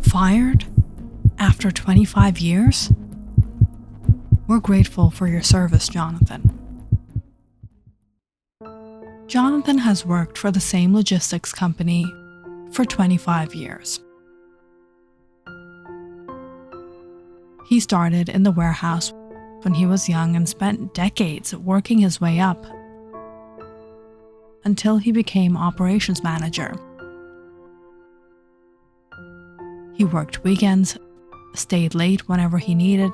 Fired? After 25 years? We're grateful for your service, Jonathan. Jonathan has worked for the same logistics company for 25 years. He started in the warehouse when he was young and spent decades working his way up until he became operations manager. He worked weekends, stayed late whenever he needed,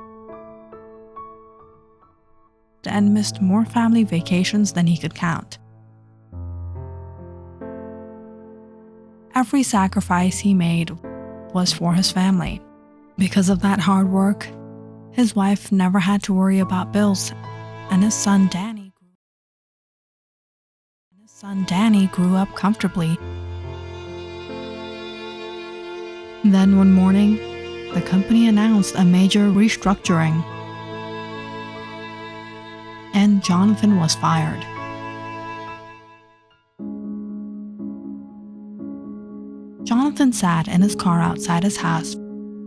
and missed more family vacations than he could count. Every sacrifice he made was for his family. Because of that hard work, his wife never had to worry about bills, and his son Danny grew up comfortably. Then one morning, the company announced a major restructuring, and Jonathan was fired. Jonathan sat in his car outside his house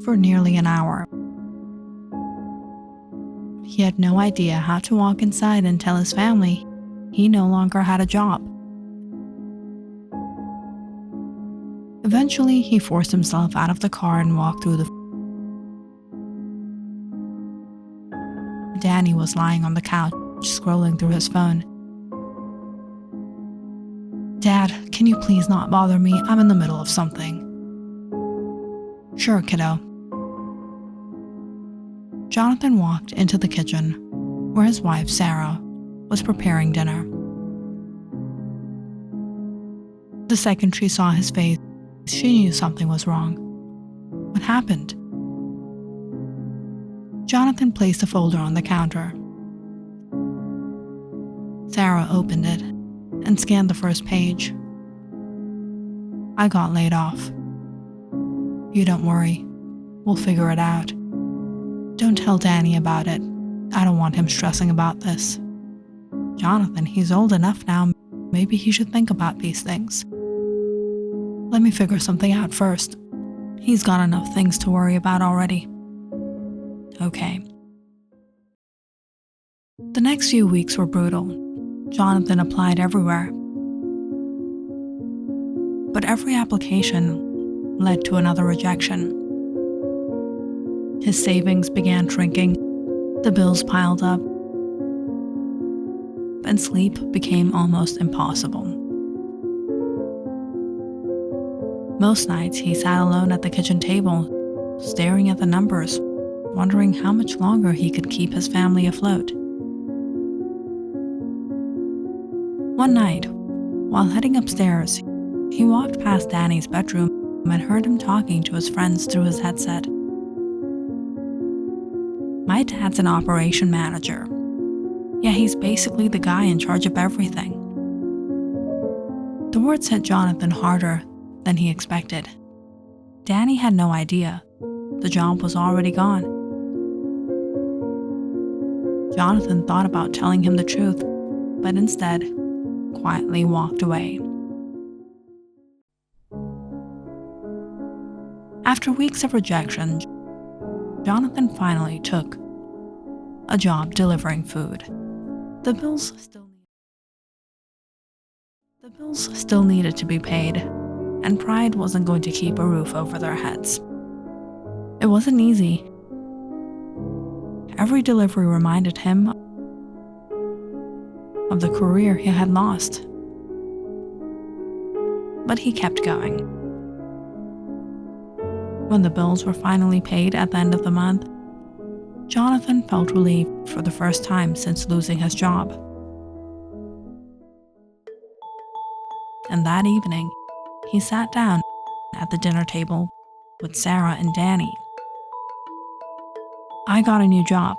for nearly an hour. He had no idea how to walk inside and tell his family he no longer had a job. Eventually, he forced himself out of the car and walked through the... Danny was lying on the couch, scrolling through his phone. "Dad, can you please not bother me? I'm in the middle of something." "Sure, kiddo." Jonathan walked into the kitchen, where his wife, Sarah, was preparing dinner. The second she saw his face, she knew something was wrong. What happened? Jonathan placed a folder on the counter. Sarah opened it and scanned the first page. "I got laid off. You don't worry. We'll figure it out. Don't tell Danny about it. I don't want him stressing about this. Jonathan, he's old enough now. Maybe he should think about these things. Let me figure something out first. He's got enough things to worry about already." Okay. The next few weeks were brutal. Jonathan applied everywhere. But every application led to another rejection. His savings began shrinking, the bills piled up, and sleep became almost impossible. Most nights he sat alone at the kitchen table, staring at the numbers, wondering how much longer he could keep his family afloat. One night, while heading upstairs, he walked past Danny's bedroom and heard him talking to his friends through his headset. "My dad's an operation manager. Yeah, he's basically the guy in charge of everything." The words hit Jonathan harder than he expected. Danny had no idea. The job was already gone. Jonathan thought about telling him the truth, but instead, quietly walked away. After weeks of rejection, Jonathan finally took a job delivering food. The bills still needed to be paid, and pride wasn't going to keep a roof over their heads. It wasn't easy. Every delivery reminded him of the career he had lost. But he kept going. When the bills were finally paid at the end of the month, Jonathan felt relieved for the first time since losing his job. And that evening, he sat down at the dinner table with Sarah and Danny. "I got a new job."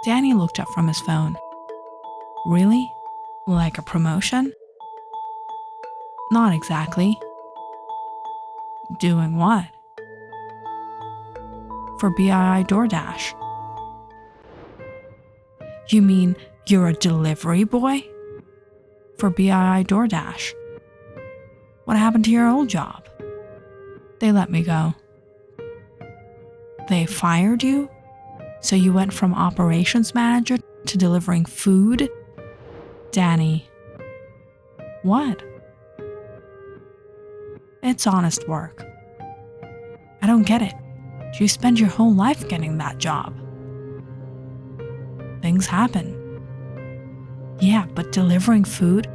Danny looked up from his phone. "Really? Like a promotion?" "Not exactly." "Doing what?" "For BII DoorDash." "You mean you're a delivery boy?" "For BII DoorDash." "What happened to your old job?" They let me go. They fired you? So you went from operations manager to delivering food? Danny. What? It's honest work. I don't get it. You spend your whole life getting that job. Things happen. Yeah, but delivering food?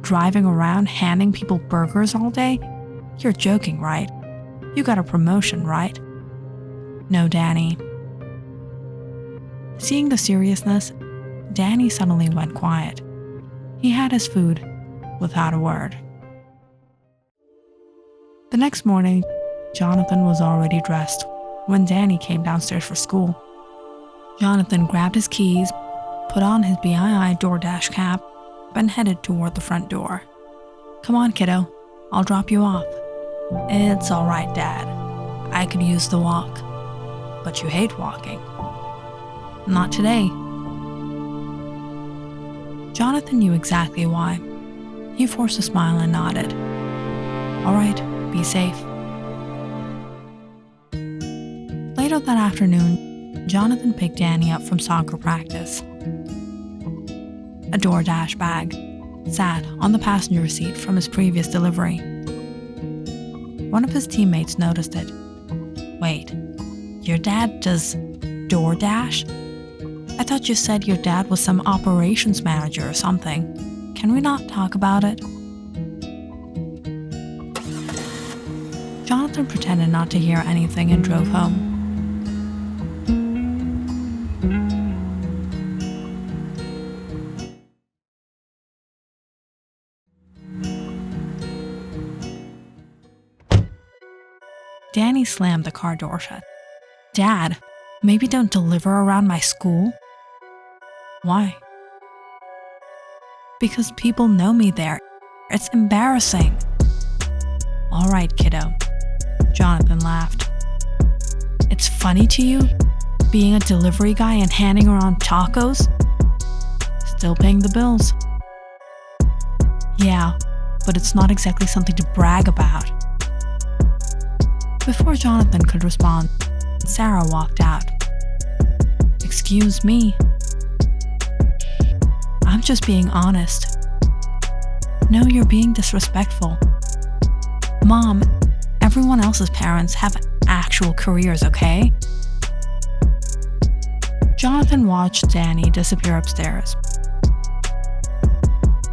Driving around handing people burgers all day? You're joking, right? You got a promotion, right? No, Danny. Seeing the seriousness, Danny suddenly went quiet. He had his food without a word. The next morning, Jonathan was already dressed when Danny came downstairs for school. Jonathan grabbed his keys, put on his BII DoorDash cap, and headed toward the front door. Come on, kiddo. I'll drop you off. It's all right, Dad. I could use the walk. But you hate walking. Not today. Jonathan knew exactly why. He forced a smile and nodded. All right, be safe. Later that afternoon, Jonathan picked Danny up from soccer practice. A DoorDash bag sat on the passenger seat from his previous delivery. One of his teammates noticed it. Wait, your dad does DoorDash? I thought you said your dad was some operations manager or something. Can we not talk about it? Jonathan pretended not to hear anything and drove home. Danny slammed the car door shut. Dad, maybe don't deliver around my school? Why? Because people know me there. It's embarrassing. All right, kiddo. Jonathan laughed. It's funny to you? Being a delivery guy and handing around tacos? Still paying the bills. Yeah, but it's not exactly something to brag about. Before Jonathan could respond, Sarah walked out. Excuse me. I'm just being honest. No, you're being disrespectful. Mom, everyone else's parents have actual careers, okay? Jonathan watched Danny disappear upstairs.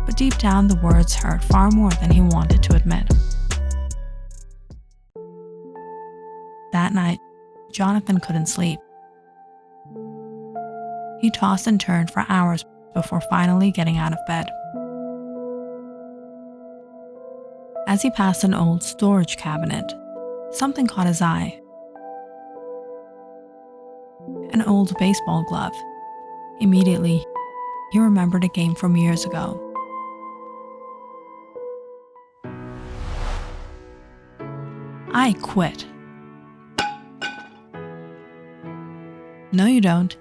But deep down, the words hurt far more than he wanted to admit. That night, Jonathan couldn't sleep. He tossed and turned for hours before finally getting out of bed. As he passed an old storage cabinet, something caught his eye. An old baseball glove. Immediately, he remembered a game from years ago. I quit. No, you don't.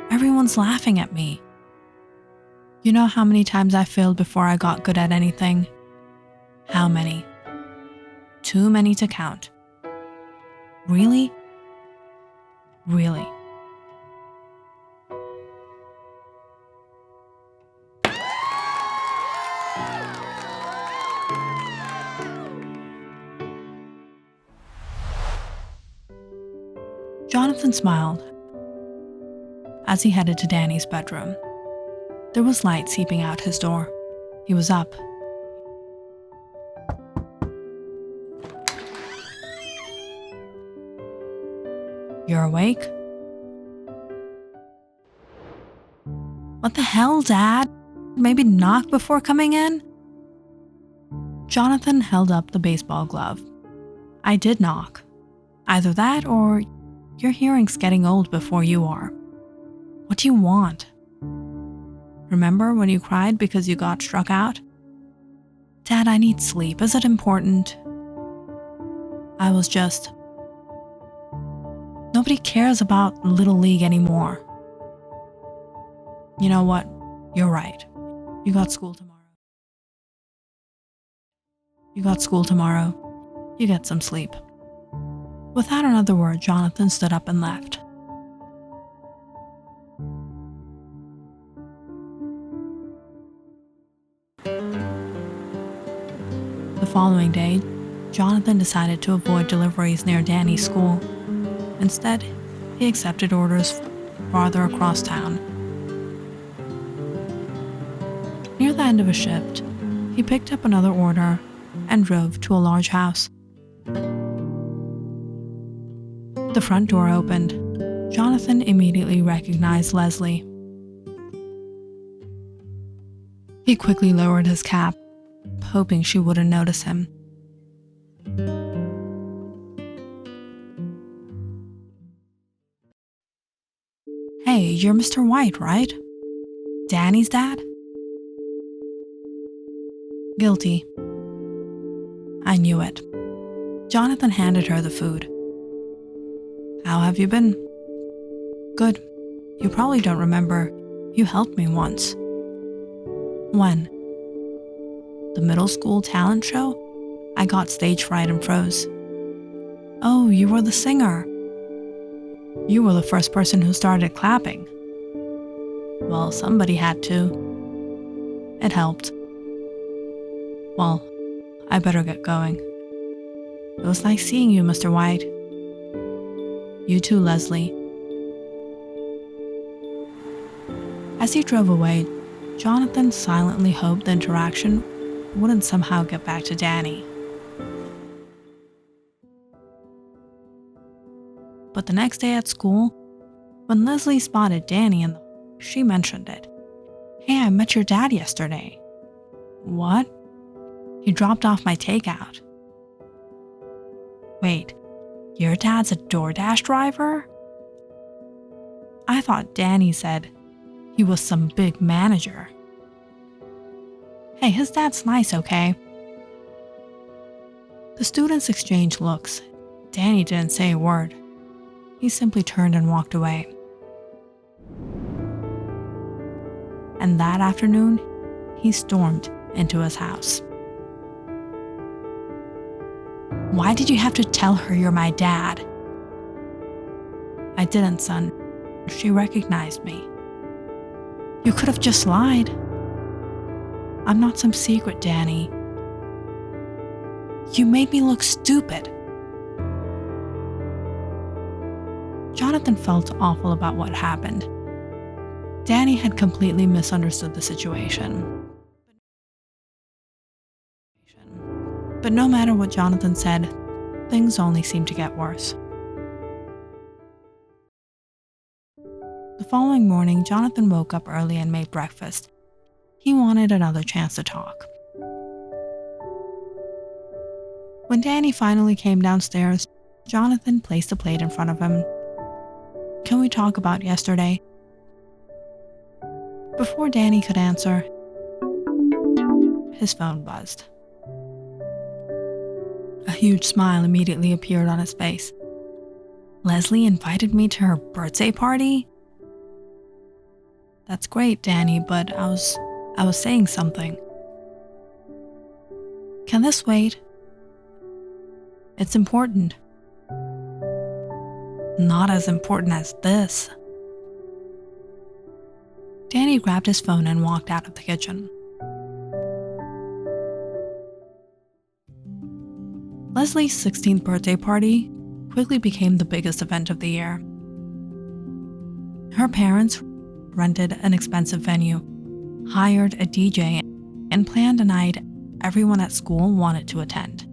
Everyone's laughing at me. You know how many times I failed before I got good at anything? How many? Too many to count. Really? Really. Jonathan smiled as he headed to Danny's bedroom. There was light seeping out his door. He was up. You're awake? What the hell, Dad? Maybe knock before coming in? Jonathan held up the baseball glove. I did knock. Either that or your hearing's getting old before you are. What do you want? Remember when you cried because you got struck out? Dad, I need sleep. Is it important? I was just... Nobody cares about Little League anymore. You know what? You're right. You got school tomorrow. You get some sleep." Without another word, Jonathan stood up and left. The following day, Jonathan decided to avoid deliveries near Danny's school. Instead, he accepted orders farther across town. Near the end of a shift, he picked up another order and drove to a large house. The front door opened. Jonathan immediately recognized Leslie. He quickly lowered his cap, hoping she wouldn't notice him. "Hey, you're Mr. White, right? Danny's dad?" "Guilty." "I knew it." Jonathan handed her the food. "How have you been?" "Good. You probably don't remember. You helped me once." "When?" "The middle school talent show? I got stage fright and froze." "Oh, you were the singer." "You were the first person who started clapping." "Well, somebody had to." "It helped." "Well, I better get going." "It was nice seeing you, Mr. White." "You too, Leslie." As he drove away, Jonathan silently hoped the interaction wouldn't somehow get back to Danny. But the next day at school, when Leslie spotted Danny she mentioned it. "Hey, I met your dad yesterday." "What?" "He dropped off my takeout." "Wait, your dad's a DoorDash driver?" "I thought Danny said he was some big manager." "Hey, his dad's nice, okay?" The students exchanged looks. Danny didn't say a word. He simply turned and walked away. And that afternoon, he stormed into his house. "Why did you have to tell her you're my dad?" "I didn't, son. She recognized me." "You could have just lied." "I'm not some secret, Danny." "You made me look stupid." Jonathan felt awful about what happened. Danny had completely misunderstood the situation. But no matter what Jonathan said, things only seemed to get worse. The following morning, Jonathan woke up early and made breakfast. He wanted another chance to talk. When Danny finally came downstairs, Jonathan placed a plate in front of him. "Can we talk about yesterday?" Before Danny could answer, his phone buzzed. A huge smile immediately appeared on his face. "Leslie invited me to her birthday party?" "That's great, Danny, but I was saying something." "Can this wait?" "It's important." "Not as important as this." Danny grabbed his phone and walked out of the kitchen. Leslie's 16th birthday party quickly became the biggest event of the year. Her parents rented an expensive venue, hired a DJ, and planned a night everyone at school wanted to attend.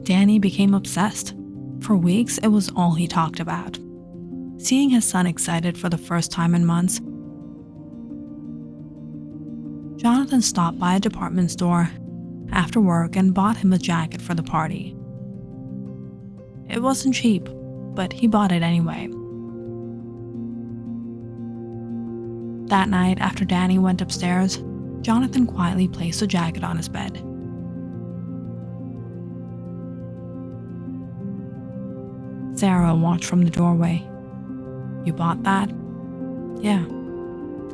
Danny became obsessed. For weeks, it was all he talked about. Seeing his son excited for the first time in months, Jonathan stopped by a department store after work and bought him a jacket for the party. It wasn't cheap, but he bought it anyway. That night, after Danny went upstairs, Jonathan quietly placed the jacket on his bed. Sarah watched from the doorway. "You bought that?" "Yeah."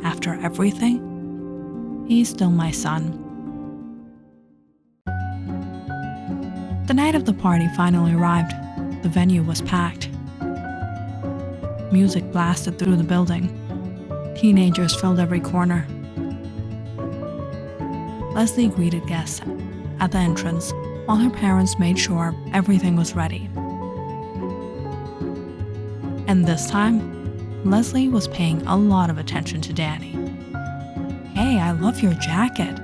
"After everything?" "He's still my son." The night of the party finally arrived. The venue was packed. Music blasted through the building. Teenagers filled every corner. Leslie greeted guests at the entrance while her parents made sure everything was ready. And this time, Leslie was paying a lot of attention to Danny. "Hey, I love your jacket."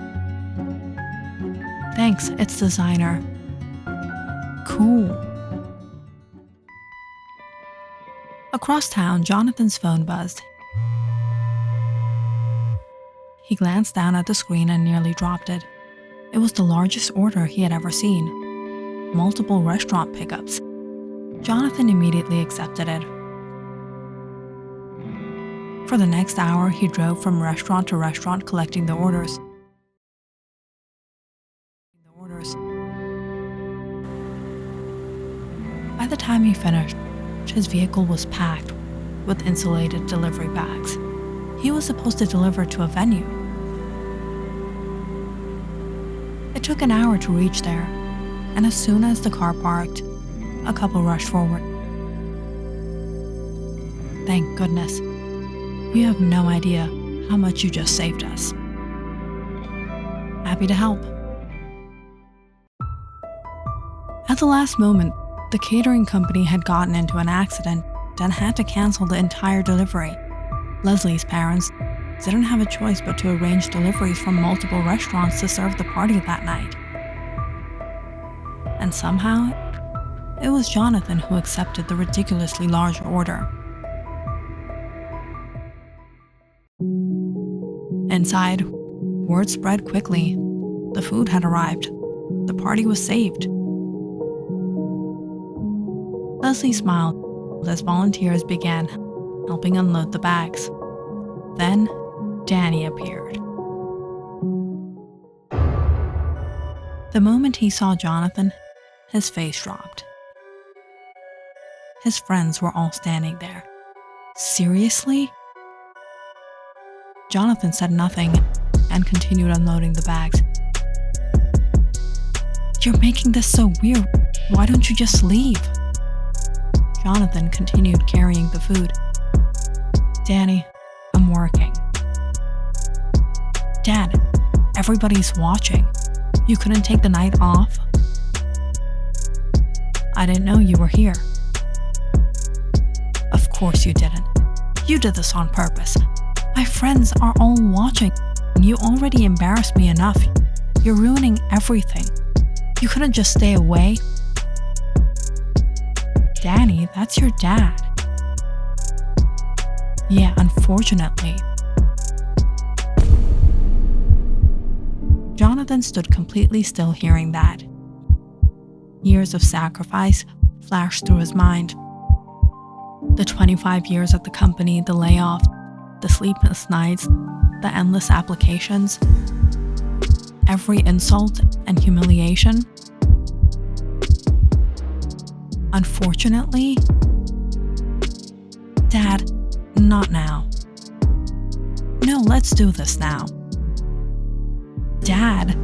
"Thanks, it's designer." "Cool." Across town, Jonathan's phone buzzed. He glanced down at the screen and nearly dropped it. It was the largest order he had ever seen. Multiple restaurant pickups. Jonathan immediately accepted it. For the next hour, he drove from restaurant to restaurant collecting the orders. By the time he finished, his vehicle was packed with insulated delivery bags. He was supposed to deliver to a venue. It took an hour to reach there, and as soon as the car parked, a couple rushed forward. "Thank goodness. You have no idea how much you just saved us." "Happy to help." At the last moment, the catering company had gotten into an accident and had to cancel the entire delivery. Leslie's parents didn't have a choice but to arrange deliveries from multiple restaurants to serve the party that night. And somehow, it was Jonathan who accepted the ridiculously large order. Inside, word spread quickly. The food had arrived. The party was saved. Leslie smiled as volunteers began helping unload the bags. Then, Danny appeared. The moment he saw Jonathan, his face dropped. His friends were all standing there. "Seriously?" Jonathan said nothing and continued unloading the bags. "You're making this so weird. Why don't you just leave?" Jonathan continued carrying the food. "Danny, I'm working." "Dad, everybody's watching. You couldn't take the night off?" "I didn't know you were here." "Of course you didn't. You did this on purpose. My friends are all watching. You already embarrassed me enough. You're ruining everything. You couldn't just stay away." "Danny, that's your dad." "Yeah, unfortunately." Jonathan stood completely still hearing that. Years of sacrifice flashed through his mind. The 25 years at the company, the layoff, the sleepless nights, the endless applications, every insult and humiliation. Unfortunately, "Dad, not now." "No, let's do this now." "Dad,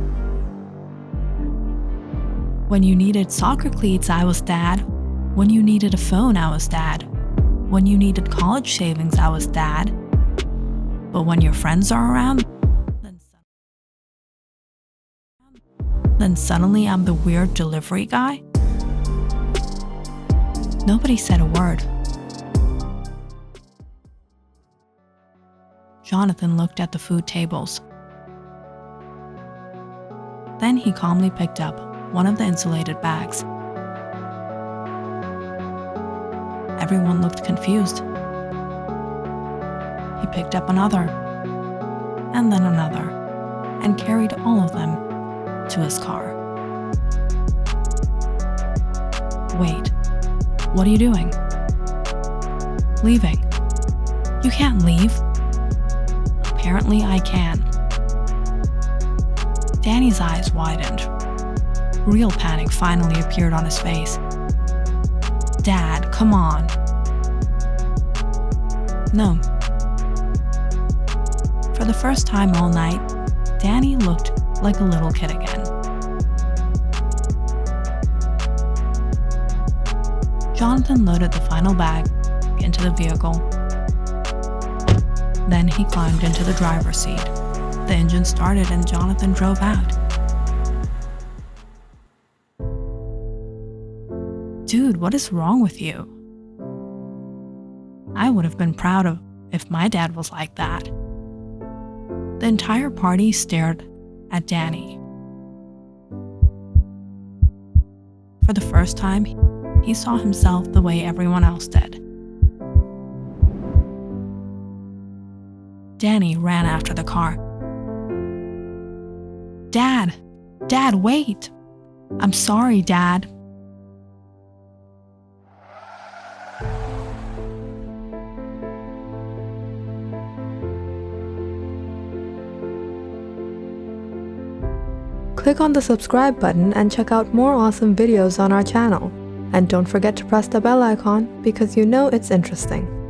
when you needed soccer cleats, I was dad. When you needed a phone, I was dad. When you needed college savings, I was dad. But when your friends are around, then suddenly I'm the weird delivery guy?" Nobody said a word. Jonathan looked at the food tables. Then he calmly picked up one of the insulated bags. Everyone looked confused. He picked up another, and then another, and carried all of them to his car. "Wait, what are you doing?" "Leaving." "You can't leave." "Apparently I can." Danny's eyes widened. Real panic finally appeared on his face. "Dad, come on." "No." For the first time all night, Danny looked like a little kid again. Jonathan loaded the final bag into the vehicle. Then he climbed into the driver's seat. The engine started and Jonathan drove out. Dude, what is wrong with you? I would have been proud of if my dad was like that. The entire party stared at Danny. For the first time, he saw himself the way everyone else did. Danny ran after the car. Dad! Dad, wait! I'm sorry, Dad. Click on the subscribe button and check out more awesome videos on our channel. And don't forget to press the bell icon because you know it's interesting.